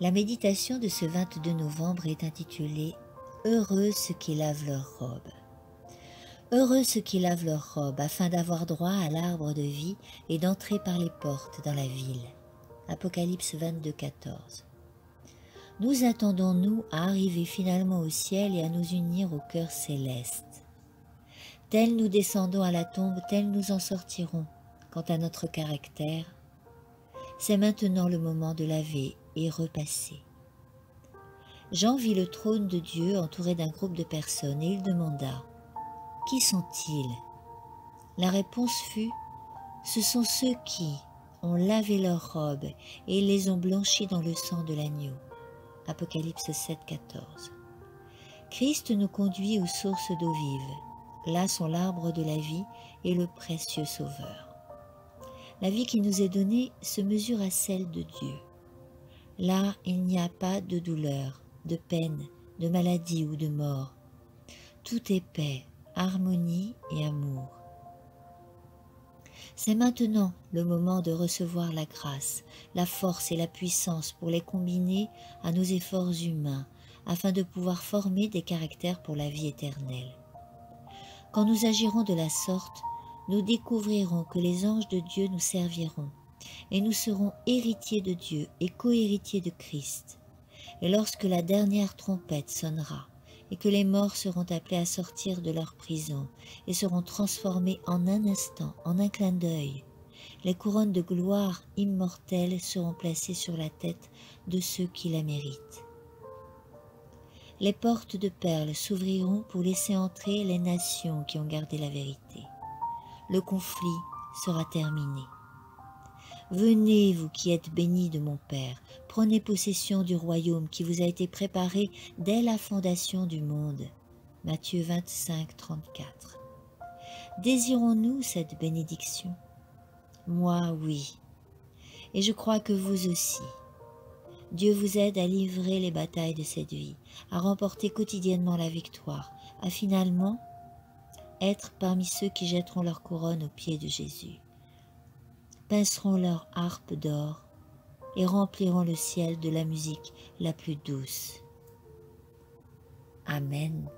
La méditation de ce 22 novembre est intitulée « Heureux ceux qui lavent leurs robes ». Heureux ceux qui lavent leurs robes afin d'avoir droit à l'arbre de vie et d'entrer par les portes dans la ville. Apocalypse 22, 14. Nous attendons-nous à arriver finalement au ciel et à nous unir au cœur céleste. Tels nous descendons à la tombe, tels nous en sortirons. Quant à notre caractère, c'est maintenant le moment de laver et repasser. Jean vit le trône de Dieu entouré d'un groupe de personnes et il demanda « Qui sont-ils » La réponse fut « Ce sont ceux qui ont lavé leurs robes et les ont blanchis dans le sang de l'agneau. » Apocalypse 7, 14. Christ nous conduit aux sources d'eau vive. Là sont l'arbre de la vie et le précieux Sauveur. La vie qui nous est donnée se mesure à celle de Dieu. Là, il n'y a pas de douleur, de peine, de maladie ou de mort. Tout est paix, harmonie et amour. C'est maintenant le moment de recevoir la grâce, la force et la puissance pour les combiner à nos efforts humains, afin de pouvoir former des caractères pour la vie éternelle. Quand nous agirons de la sorte, nous découvrirons que les anges de Dieu nous serviront, et nous serons héritiers de Dieu et co-héritiers de Christ. Et lorsque la dernière trompette sonnera, et que les morts seront appelés à sortir de leur prison, et seront transformés en un instant, en un clin d'œil, les couronnes de gloire immortelle seront placées sur la tête de ceux qui la méritent. Les portes de perles s'ouvriront pour laisser entrer les nations qui ont gardé la vérité. Le conflit sera terminé. Venez, vous qui êtes bénis de mon Père, prenez possession du royaume qui vous a été préparé dès la fondation du monde. Matthieu 25, 34. Désirons-nous cette bénédiction? Moi, oui. Et je crois que vous aussi. Dieu vous aide à livrer les batailles de cette vie, à remporter quotidiennement la victoire, à finalement être parmi ceux qui jetteront leur couronne aux pieds de Jésus, pinceront leur harpe d'or et rempliront le ciel de la musique la plus douce. Amen.